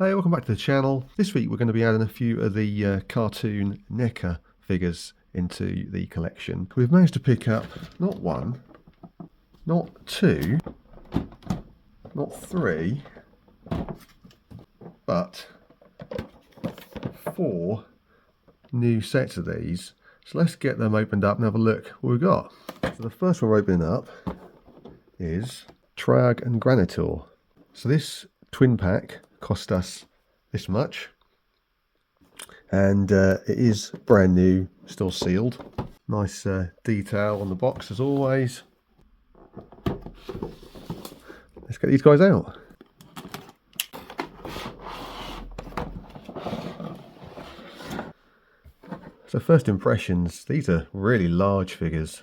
Hey, welcome back to the channel. This week we're going to be adding a few of the cartoon NECA figures into the collection. We've managed to pick up not one, not two, not three, but 4 new sets of these. So let's get them opened up and have a look what we've got. So the first one we're opening up is Trag and Granitor. So this twin pack cost us this much, and it is brand new, still sealed. Nice detail on the box as always. Let's get these guys out. So first impressions, these are really large figures.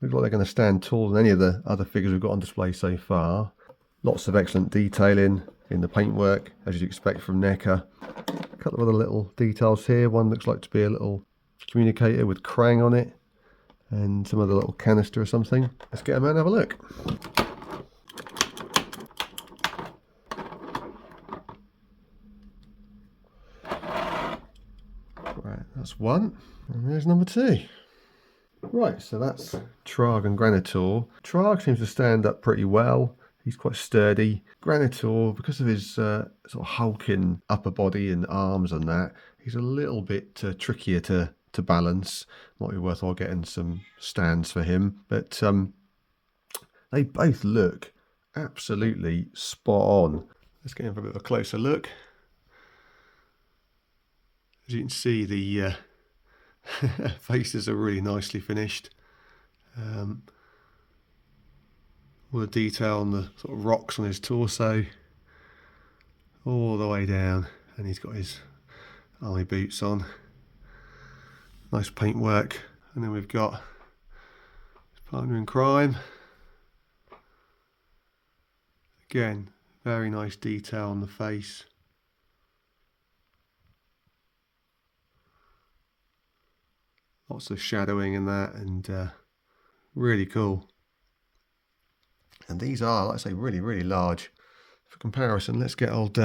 Look like they're going to stand taller than any of the other figures we've got on display so far. Lots of excellent detailing in the paintwork, as you'd expect from NECA. A couple of other little details here. One looks like to be a little communicator with Krang on it, and some other little canister or something. Let's get them out and have a look. Right, that's one, and there's number 2. Right, so that's Trag and Granitor. Trag seems to stand up pretty well. He's quite sturdy. Granitor, because of his sort of hulking upper body and arms and that, he's a little bit trickier to balance. Might be worthwhile getting some stands for him. But they both look absolutely spot on. Let's get in for a bit of a closer look. As you can see, the faces are really nicely finished. All the detail on the sort of rocks on his torso, all the way down, and he's got his army boots on. Nice paintwork, and then we've got his partner in crime. Again, very nice detail on the face. Lots of shadowing in that, and really cool. And these are, like I say, really, really large. For comparison, let's get old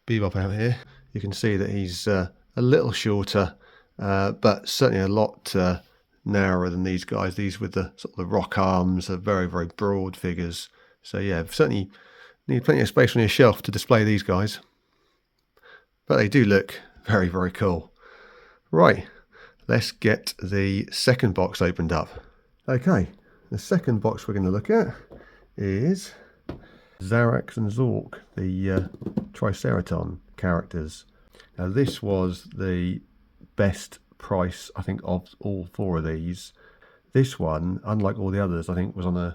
Bebop out here. You can see that he's a little shorter, but certainly a lot narrower than these guys. These with the sort of the rock arms are very, very broad figures. So yeah, certainly need plenty of space on your shelf to display these guys. But they do look very, very cool. Right, let's get the second box opened up. Okay, the second box we're going to look at is Zarax and Zork, the Triceraton characters. Now this was the best price, I think, of all 4 of these. This one, unlike all the others, I think was on an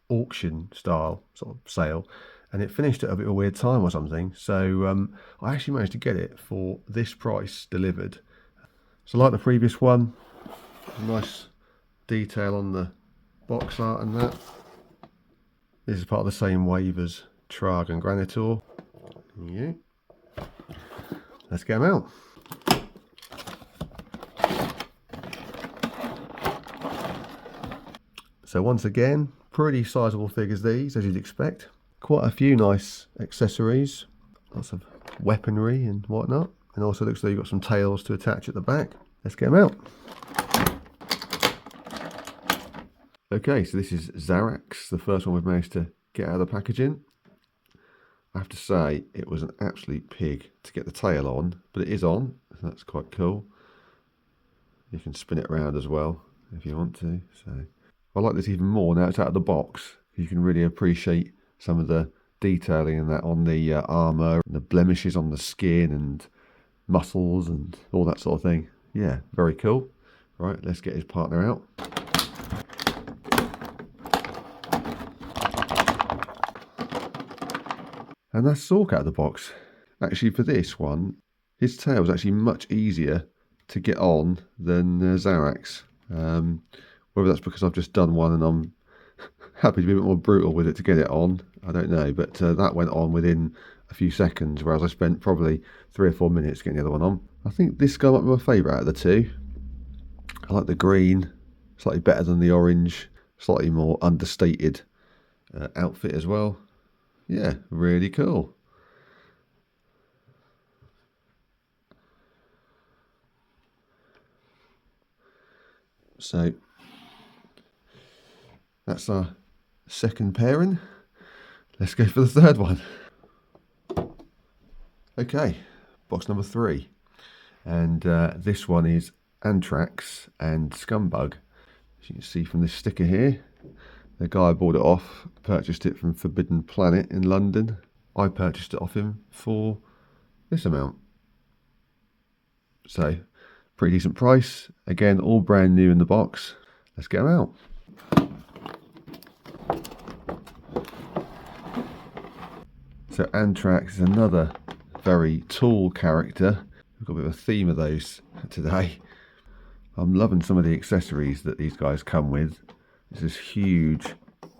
auction style sort of sale, and it finished at a bit of a weird time or something. So I actually managed to get it for this price delivered. So like the previous one, nice detail on the box art and that. This is part of the same wave as Trag and Granitor. Yeah. Let's get them out. So once again, pretty sizable figures these, as you'd expect. Quite a few nice accessories, lots of weaponry and whatnot. And also looks like you've got some tails to attach at the back. Let's get them out. Okay, so this is Zarax, the first one we've managed to get out of the packaging. I have to say, it was an absolute pig to get the tail on, but it is on, so that's quite cool. You can spin it around as well, if you want to. So I like this even more now it's out of the box. You can really appreciate some of the detailing and that on the armour, and the blemishes on the skin and muscles and all that sort of thing. Yeah, very cool. Right, let's get his partner out. And that's Zork out of the box. Actually, for this one, his tail was actually much easier to get on than Zarax. Whether that's because I've just done one and I'm happy to be a bit more brutal with it to get it on, I don't know. But that went on within a few seconds, whereas I spent probably 3 or 4 minutes getting the other one on. I think this guy might be my favourite out of the 2. I like the green, slightly better than the orange, slightly more understated outfit as well. Yeah, really cool. So that's our second pairing. Let's go for the third one. Okay, box number 3. And this one is Anthrax and Scumbug. As you can see from this sticker here, the guy I bought it off purchased it from Forbidden Planet in London. I purchased it off him for this amount. So, pretty decent price. Again, all brand new in the box. Let's get them out. So Anthrax is another very tall character. We've got a bit of a theme of those today. I'm loving some of the accessories that these guys come with. There's this huge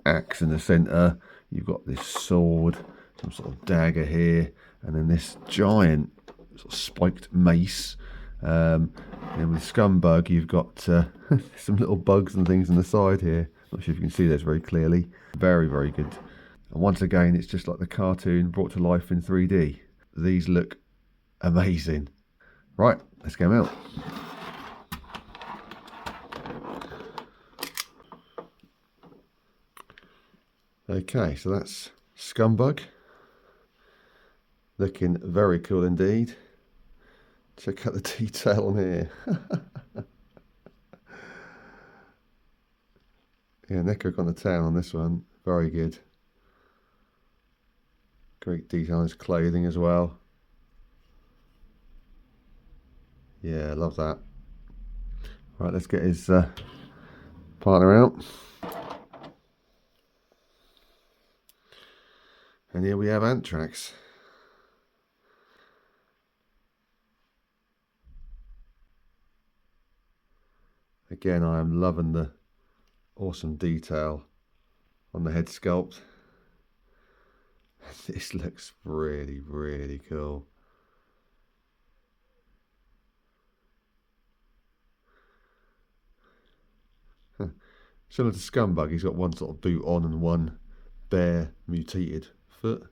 axe in the centre. You've got this sword, some sort of dagger here, and then this giant sort of spiked mace. And then with Scumbug, you've got some little bugs and things on the side here. Not sure if you can see those very clearly. Very, very good. And once again, it's just like the cartoon brought to life in 3D. These look amazing. Right, let's get them out. Okay, so that's Scumbug. Looking very cool indeed. Check out the detail on here. Yeah, NECA gone to town on this one. Very good. Great detail on his clothing as well. Yeah, love that. Right, let's get his partner out. And here we have Anthrax. Again, I am loving the awesome detail on the head sculpt. This looks really, really cool. Similar to Scumbug, he's got one sort of boot on and one bare mutated foot.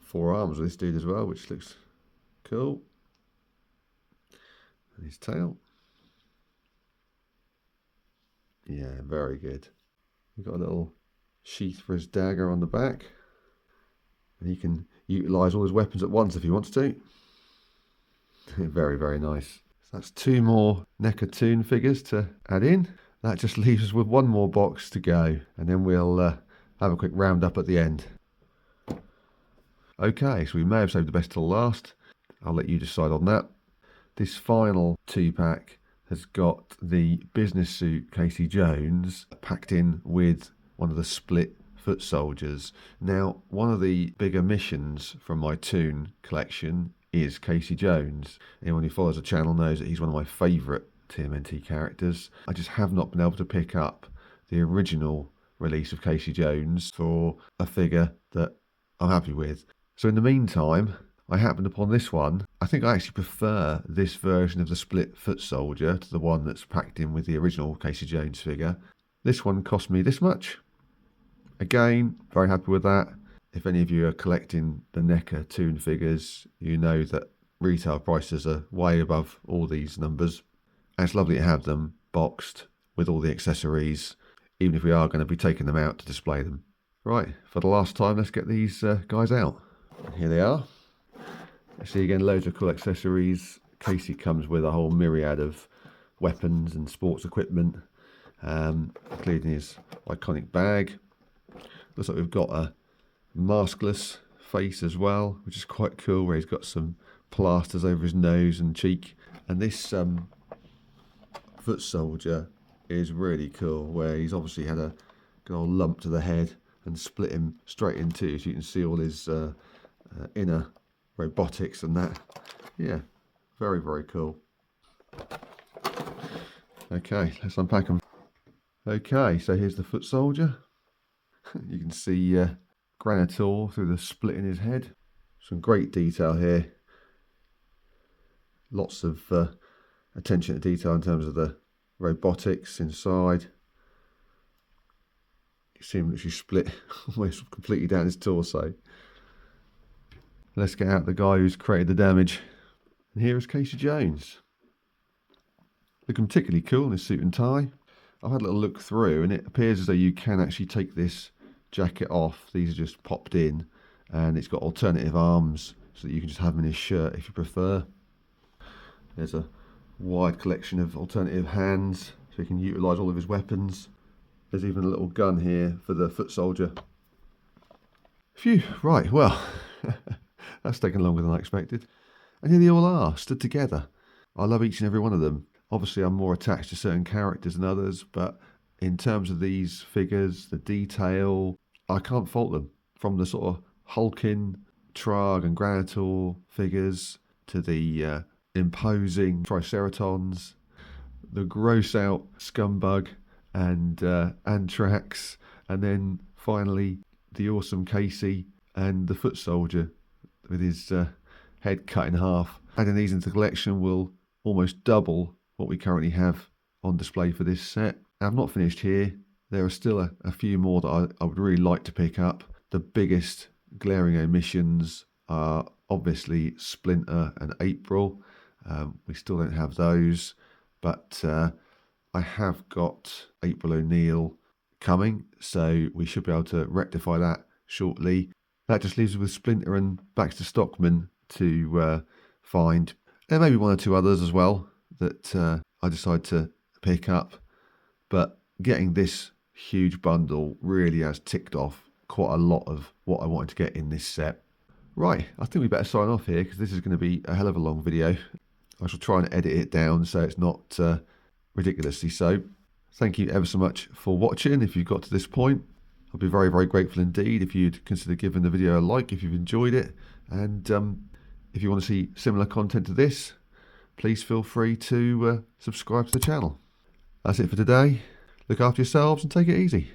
4 arms with this dude as well, which looks cool. And his tail. Yeah, very good. We've got a little sheath for his dagger on the back. And he can utilise all his weapons at once if he wants to. Very, very nice. So that's 2 more NECA TOON figures to add in. That just leaves us with 1 more box to go. And then we'll have a quick roundup at the end. Okay, so we may have saved the best till last. I'll let you decide on that. This final 2-pack has got the business suit Casey Jones packed in with one of the split foot soldiers. Now, one of the bigger missions from my TOON collection is Casey Jones. Anyone who follows the channel knows that he's one of my favourite TMNT characters. I just have not been able to pick up the original release of Casey Jones for a figure that I'm happy with. So in the meantime, I happened upon this one. I think I actually prefer this version of the split foot soldier to the one that's packed in with the original Casey Jones figure. This one cost me this much. Again, very happy with that. If any of you are collecting the NECA TOON figures, you know that retail prices are way above all these numbers. And it's lovely to have them boxed with all the accessories, even if we are going to be taking them out to display them. Right, for the last time, let's get these guys out. And here they are. See again, loads of cool accessories. Casey comes with a whole myriad of weapons and sports equipment, including his iconic bag. Looks like we've got a maskless face as well, which is quite cool, where he's got some plasters over his nose and cheek. And this foot soldier is really cool, where he's obviously had a good old lump to the head and split him straight in two, so you can see all his inner robotics and that. Yeah, very, very cool. Okay, let's unpack them. Okay, so here's the foot soldier. You can see Granitor through the split in his head. Some great detail here. Lots of attention to detail in terms of the robotics inside. You see him literally split almost completely down his torso. Let's get out the guy who's created the damage. And here is Casey Jones. Looking particularly cool in his suit and tie. I've had a little look through and it appears as though you can actually take this jacket off. These are just popped in and it's got alternative arms so that you can just have them in his shirt if you prefer. There's a wide collection of alternative hands so he can utilise all of his weapons. There's even a little gun here for the foot soldier. Phew, right, well, that's taken longer than I expected. And here they all are, stood together. I love each and every one of them. Obviously, I'm more attached to certain characters than others, but in terms of these figures, the detail, I can't fault them. From the sort of hulking Trarg and Granitor figures to the imposing Triceratons, the gross out Scumbug and Anthrax, and then finally the awesome Casey and the foot soldier with his head cut in half. Adding these into the collection will almost double what we currently have on display for this set. I'm not finished here. There are still a few more that I would really like to pick up. The biggest glaring omissions are obviously Splinter and April. We still don't have those, but I have got April O'Neil coming, so we should be able to rectify that shortly. That just leaves us with Splinter and Baxter Stockman to find. There may be one or two others as well that I decide to pick up, but getting this huge bundle really has ticked off quite a lot of what I wanted to get in this set. Right, I think we better sign off here because this is going to be a hell of a long video. I shall try and edit it down so it's not ridiculously so. Thank you ever so much for watching. If you've got to this point, I'd be very, very grateful indeed if you'd consider giving the video a like if you've enjoyed it. And if you want to see similar content to this, please feel free to subscribe to the channel. That's it for today. Look after yourselves and take it easy.